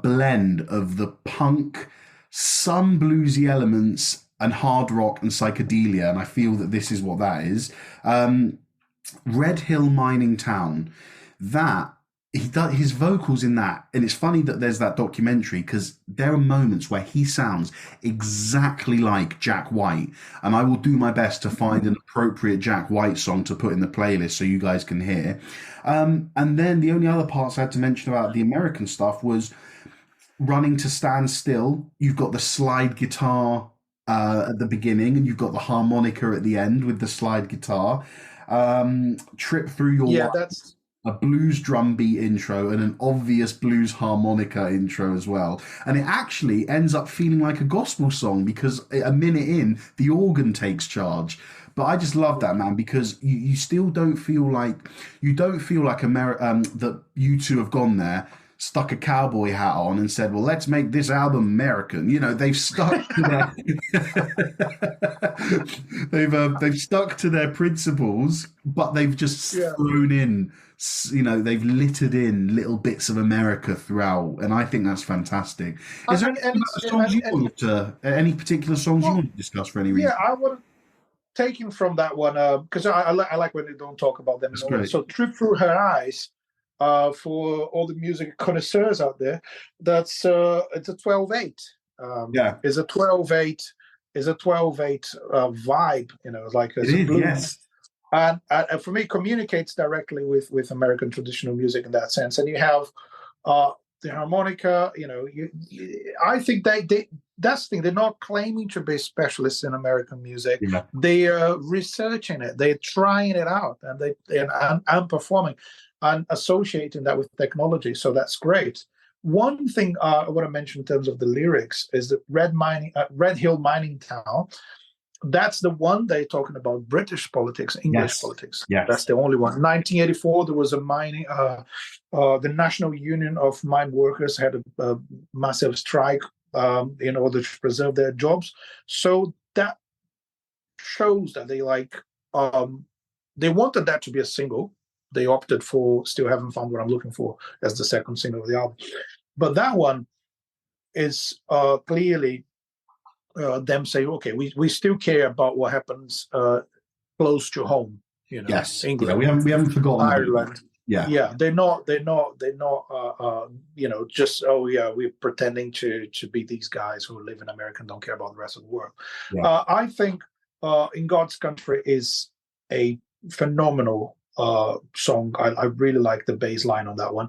blend of the punk, some bluesy elements, and hard rock and psychedelia. And I feel that this is what that is. Red Hill Mining Town, that he does his vocals in that, and it's funny that there's that documentary because there are moments where he sounds exactly like Jack White, and I will do my best to find an appropriate Jack White song to put in the playlist so you guys can hear. And then the only other parts I had to mention about the American stuff was Running to Stand Still. You've got the slide guitar at the beginning, and you've got the harmonica at the end with the slide guitar. Trip Through Your Yeah, Wire. that's a blues drum beat intro and an obvious blues harmonica intro as well. And it actually ends up feeling like a gospel song because a minute in, the organ takes charge. But I just love that, man, because you still don't feel like that you two have gone there, stuck a cowboy hat on, and said, "Well, let's make this album American." You know, they've stuck to their they've stuck to their principles, but they've just Yeah. thrown in, they've littered in little bits of America throughout, and I think that's fantastic. Is there anything And about it's the songs you and wanted to, any particular songs you well, want to discuss for any yeah, reason? I want to take him from that one because I like when they don't talk about them in That's order. great. So Trip Through Her Eyes, for all the music connoisseurs out there, that's it's a 12/8. Yeah, Is a 12/8 is a 12/8 vibe, like it it's a is. blues. Yes, And for me, communicates directly with American traditional music in that sense. And you have uh, the harmonica. I think that's the thing. They're not claiming to be specialists in American music. yeah, They are researching it. They're trying it out, and performing and associating that with technology. So that's great. One thing I want to mention in terms of the lyrics is that Red Hill Mining Town. That's the one they're talking about British politics, English yes, politics. That's yes. the only one. 1984, there was a the National Union of Mine Workers had a massive strike in order to preserve their jobs. So that shows that they wanted that to be a single. They opted for Still Haven't Found What I'm Looking For as the second single of the album. But that one is clearly them saying, okay, we still care about what happens close to home, Yes, yeah, England, we haven't forgotten about that. Ireland. Yeah, Yeah, they're not just, oh yeah, we're pretending to be these guys who live in America and don't care about the rest of the world. yeah, I think In God's Country is a phenomenal song. I really like the bass line on that one.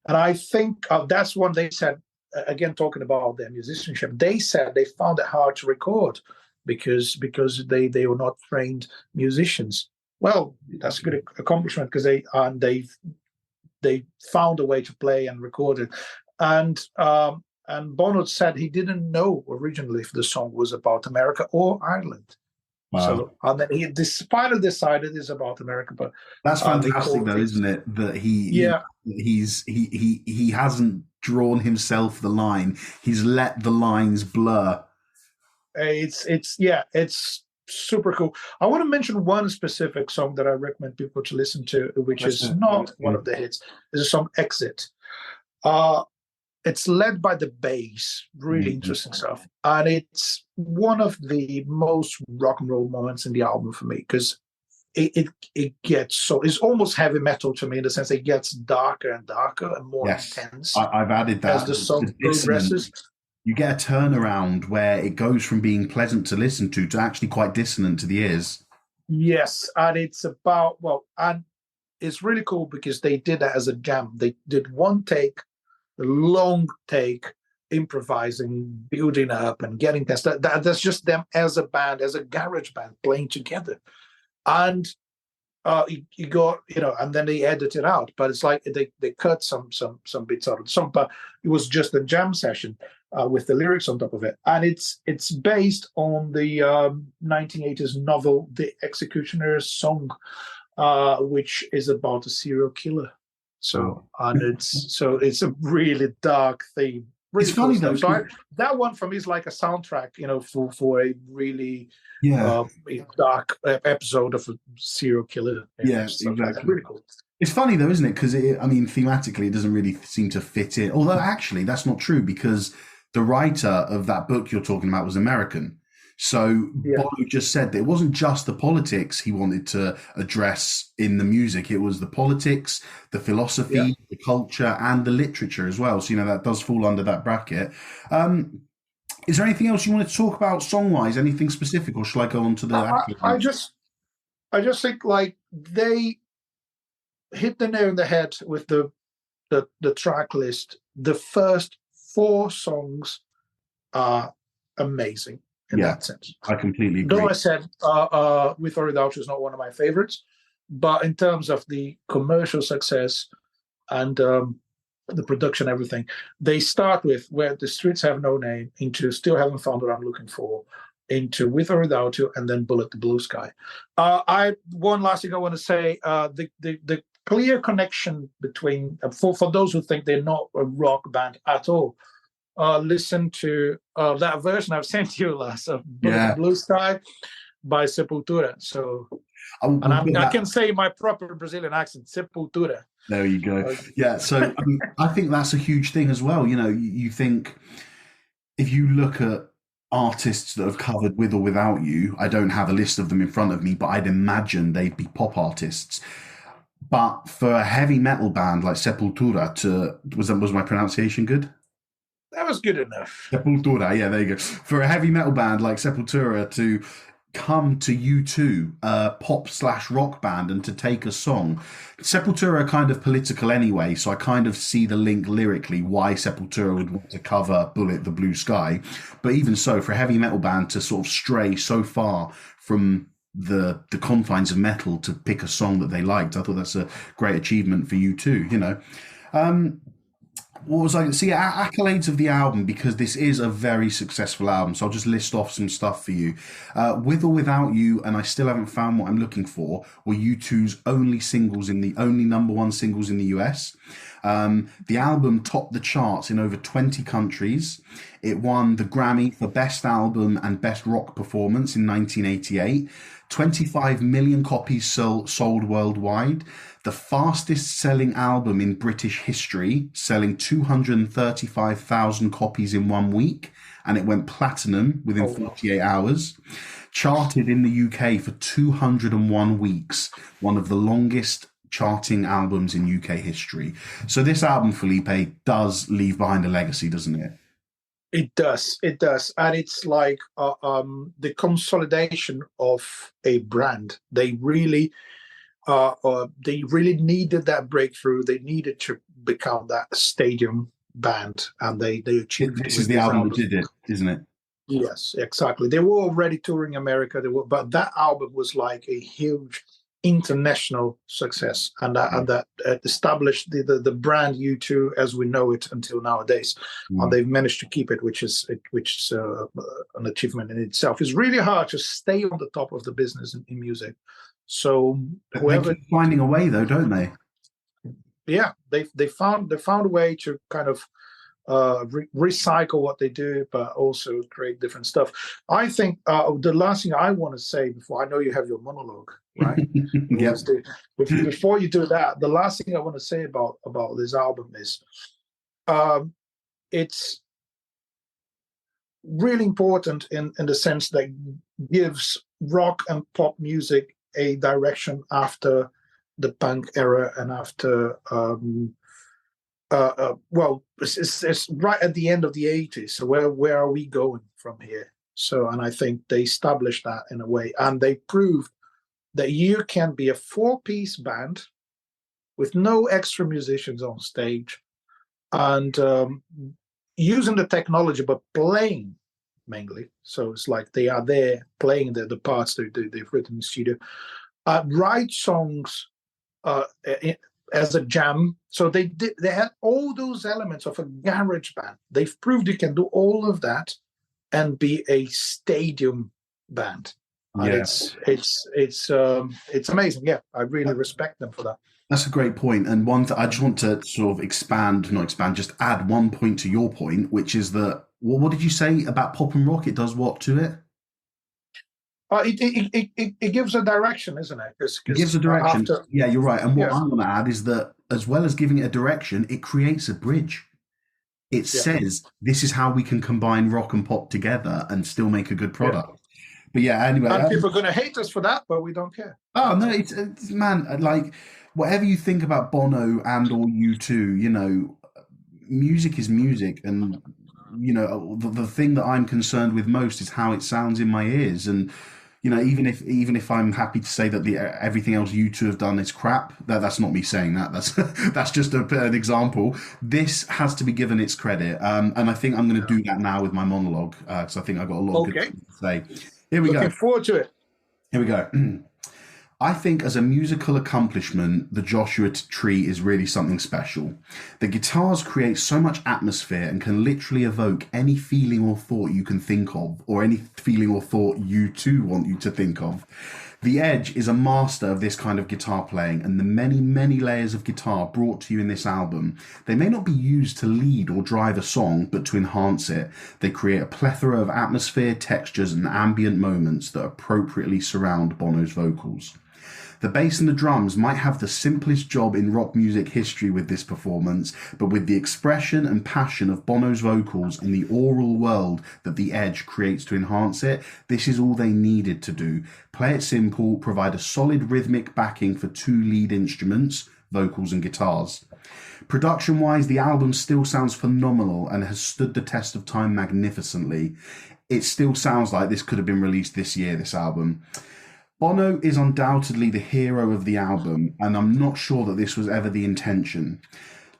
And I think that's one they said, again, talking about their musicianship, they said they found it hard to record because they were not trained musicians. Well, that's a good accomplishment because they found a way to play and record it. And Bono said he didn't know originally if the song was about America or Ireland. wow. So and then he despite decided it's about America, but That's they fantastic, called though, it. isn't it? That Yeah, he hasn't drawn himself the line. He's let the lines blur. it's super cool. I want to mention one specific song that I recommend people to listen to, which That's is it. not one of the hits. Is a song Exit. Uh, it's led by the bass, really Mhm. interesting stuff, and it's one of the most rock and roll moments in the album for me because it gets so it's almost heavy metal to me in the sense it gets darker and darker and more Yes, intense I've added as that. the The song progresses. dissonance. You get a turnaround where it goes from being pleasant to listen to actually quite dissonant to the ears. Yes, and it's about and it's really cool because they did that as a jam. They did one take, a long take, improvising, building up, and getting past that's just them as a band, as a garage band playing together. And you got and then they edit it out, but it's like they cut some bits out of the song, but it was just a jam session with the lyrics on top of it, and it's based on the 1980s novel The Executioner's Song, which is about a serial killer. Wow. It's a really dark theme, It's really cool funny though, stuff. So 'cause- that one for me is like a soundtrack, for a really yeah, a dark episode of a serial killer and yeah, stuff like that. exactly. Really cool. It's funny though, isn't it? Because I mean, thematically, it doesn't really seem to fit in. Although actually, that's not true because the writer of that book you're talking about was American. So Yeah, Bono just said that it wasn't just the politics he wanted to address in the music. It was the politics, the yeah. philosophy, the culture, and the literature as well. So that does fall under that bracket. Is there anything else you want to talk about song-wise? Anything specific, or shall I go on to the I, actual I I ones? just think like they hit the nail on the head with the track list. The first four songs are amazing in Yeah, that sense. I completely Though agree. I said With or Without You is not one of my favorites, But in terms of the commercial success and the production, everything, they start with Where the Streets Have No Name, into Still Haven't Found What I'm Looking For, into With or Without You, and then Bullet the Blue Sky. I One last thing I want to say: the clear connection between, for those who think they're not a rock band at all, listen to that version I've sent you last of Bullet the Blue Sky by Sepultura. So, I can say my proper Brazilian accent, Sepultura. There you go. Yeah, so I think that's a huge thing as well. You think, if you look at artists that have covered With or Without You, I don't have a list of them in front of me, but I'd imagine they'd be pop artists. But for a heavy metal band like Sepultura was my pronunciation good? That was good enough. Sepultura, yeah, there you go. For a heavy metal band like Sepultura to come to U2, a pop/rock band, and to take a song. Sepultura are kind of political anyway, so I kind of see the link lyrically why Sepultura would want to cover Bullet the Blue Sky. But even so, for a heavy metal band to sort of stray so far from the confines of metal to pick a song that they liked, I thought that's a great achievement for U2, What was I going to see? Accolades of the album, because this is a very successful album. So I'll just list off some stuff for you. With or Without You, and I Still Haven't Found What I'm Looking For, were U2's only number one singles in the US. The album topped the charts in over 20 countries. It won the Grammy for Best Album and Best Rock Performance in 1988. 25 million copies sold worldwide. The fastest selling album in British history, selling 235,000 copies in 1 week, and it went platinum within 48 hours. Charted in the UK for 201 weeks, one of the longest charting albums in UK history. So this album, Felipe, does leave behind a legacy, doesn't it? It does, and it's like the consolidation of a brand. They really needed that breakthrough. They needed to become that stadium band, and they achieved it. This is the album that did it, isn't it? Yes, exactly. They were already touring America. But that album was like a huge international success, and that established the brand U2 as we know it until nowadays. And they've managed to keep it, which is an achievement in itself. It's really hard to stay on the top of the business in music. So whoever, they keep finding a way, though, don't they? Yeah, they found a way to kind of recycle what they do, but also create different stuff. I think the last thing I want to say before, I know you have your monologue, right? Yes. Before you do that, the last thing I want to say about this album is it's really important in the sense that gives rock and pop music a direction after the punk era and after it's right at the end of the 80s. So where are we going from here? So, and I think they established that in a way, and they proved that you can be a 4-piece band with no extra musicians on stage, and using the technology but playing mainly. So it's like they are there playing the parts they've written in the studio, write songs as a jam. So they had all those elements of a garage band. They've proved you can do all of that and be a stadium band. And it's amazing. Yeah, I really respect them for that. That's a great point. And I just want to sort of just add one point to your point, which is that, what did you say about pop and rock? It does what to it? It gives a direction, isn't it? It gives a direction. Yeah, you're right. And what I want to add is that, as well as giving it a direction, it creates a bridge. It says, this is how we can combine rock and pop together and still make a good product. Yeah. But yeah, anyway. And people are going to hate us for that, but we don't care. Oh, no, it's man, like, whatever you think about Bono and or U2, music is music. And, the thing that I'm concerned with most is how it sounds in my ears. And, even if I'm happy to say that everything else U2 have done is crap, that's not me saying that. That's just an example. This has to be given its credit, and I think I'm going to do that now with my monologue, because I think I've got a lot of good things to say. Here we go. Looking forward to it. Here we go. I think as a musical accomplishment, the Joshua Tree is really something special. The guitars create so much atmosphere and can literally evoke any feeling or thought you can think of, or any feeling or thought U2 want you to think of. The Edge is a master of this kind of guitar playing, and the many, many layers of guitar brought to you in this album, they may not be used to lead or drive a song, but to enhance it. They create a plethora of atmosphere, textures, and ambient moments that appropriately surround Bono's vocals. The bass and the drums might have the simplest job in rock music history with this performance, but with the expression and passion of Bono's vocals and the aural world that The Edge creates to enhance it, this is all they needed to do. Play it simple, provide a solid rhythmic backing for two lead instruments, vocals and guitars. Production-wise, the album still sounds phenomenal and has stood the test of time magnificently. It still sounds like this could have been released this year, this album. Bono is undoubtedly the hero of the album, and I'm not sure that this was ever the intention.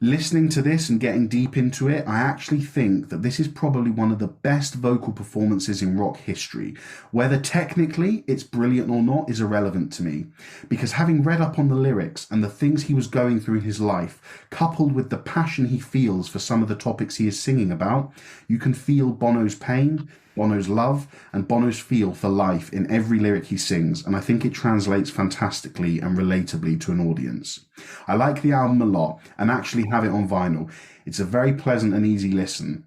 Listening to this and getting deep into it, I actually think that this is probably one of the best vocal performances in rock history. Whether technically it's brilliant or not is irrelevant to me, because having read up on the lyrics and the things he was going through in his life, coupled with the passion he feels for some of the topics he is singing about, you can feel Bono's pain, Bono's love, and Bono's feel for life in every lyric he sings, and I think it translates fantastically and relatably to an audience. I like the album a lot, and actually have it on vinyl. It's a very pleasant and easy listen.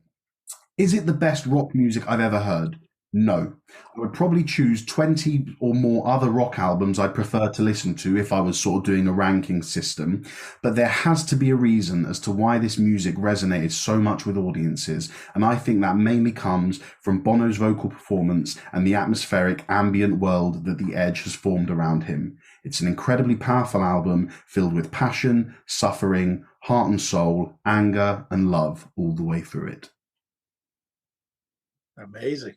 Is it the best rock music I've ever heard? No. I would probably choose 20 or more other rock albums I'd prefer to listen to if I was sort of doing a ranking system, but there has to be a reason as to why this music resonated so much with audiences, and I think that mainly comes from Bono's vocal performance and the atmospheric ambient world that The Edge has formed around him. It's an incredibly powerful album filled with passion, suffering, heart and soul, anger and love all the way through it. Amazing.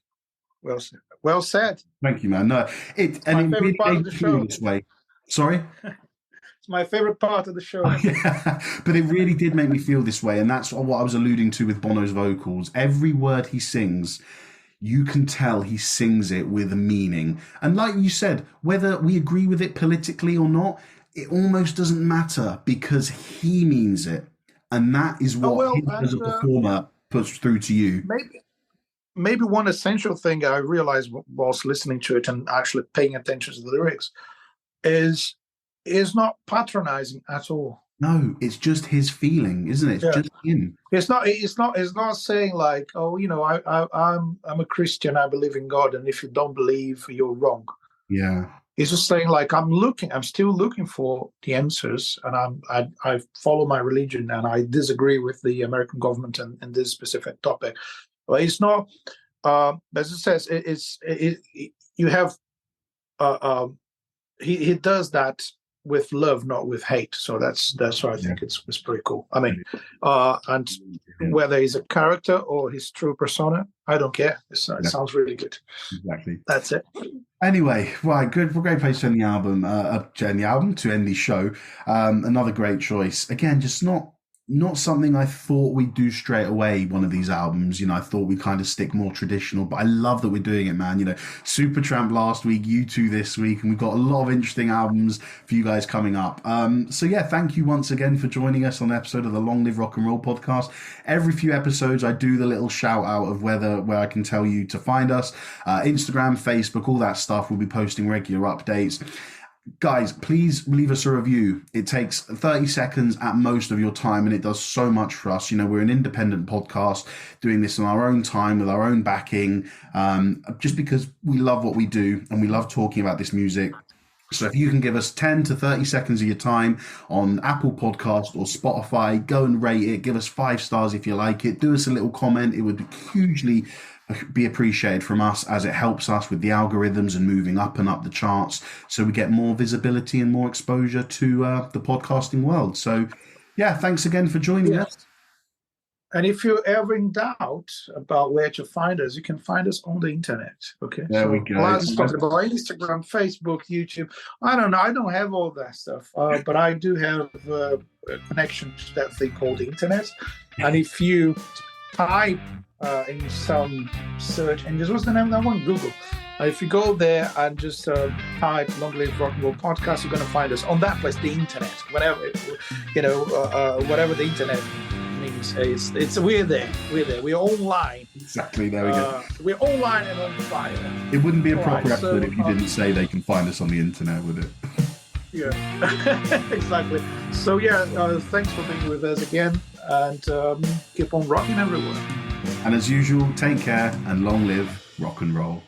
Well said. Thank you, man. No, it really made me feel this way. Sorry? It's my favorite part of the show. Oh, yeah. But it really did make me feel this way, and that's what I was alluding to with Bono's vocals. Every word he sings, you can tell he sings it with a meaning. And like you said, whether we agree with it politically or not, it almost doesn't matter because he means it. And that is what him as a performer puts through to you. Maybe one essential thing I realized whilst listening to it and actually paying attention to the lyrics is not patronizing at all. No, it's just his feeling, isn't it? It's just him. It's not saying like, oh, you know, I'm a Christian, I believe in God, and if you don't believe, you're wrong. Yeah. It's just saying like I'm still looking for the answers, and I follow my religion, and I disagree with the American government in this specific topic. But it's not, as it says, you have, he does that with love, not with hate. So that's why I think it's pretty cool. I mean, and whether he's a character or his true persona, I don't care. It sounds really good. Exactly. That's it. Anyway, right, good, great place to end the album. To end the show. Another great choice. Again, just not something I thought we'd do straight away, one of these albums. You know, I thought we'd kind of stick more traditional, but I love that we're doing it, man. You know, Supertramp last week, U2 this week, and we've got a lot of interesting albums for you guys coming up. So yeah, thank you once again for joining us on an episode of the Long Live Rock and Roll podcast. Every few episodes, I do the little shout out of where I can tell you to find us. Instagram, Facebook, all that stuff. We'll be posting regular updates. Guys, please leave us a review. It takes 30 seconds at most of your time, and it does so much for us. You know, we're an independent podcast doing this on our own time with our own backing, just because we love what we do and we love talking about this music. So if you can give us 10 to 30 seconds of your time on Apple Podcast or Spotify, go and rate it. Give us 5 stars if you like it. Do us a little comment. It would hugely be appreciated from us, as it helps us with the algorithms and moving up and up the charts, so we get more visibility and more exposure to the podcasting world. So yeah, thanks again for joining us. And if you're ever in doubt about where to find us, you can find us on the internet. Okay. There we go. Let's talk about Instagram, Facebook, YouTube. I don't know. I don't have all that stuff, but I do have a connection to that thing called the internet. And if you type in some search engines, what's the name of that one? Google. If you go there and just type "Long Live Rock and Roll Podcast," you're going to find us on that place, the internet. Whenever whatever the internet means, it's we're there. We're online. Exactly. There we go. We're online and on fire. It wouldn't be a proper episode if you didn't say they can find us on the internet, would it? Yeah, exactly. So thanks for being with us again, and keep on rocking, everyone. And as usual, take care and long live rock and roll.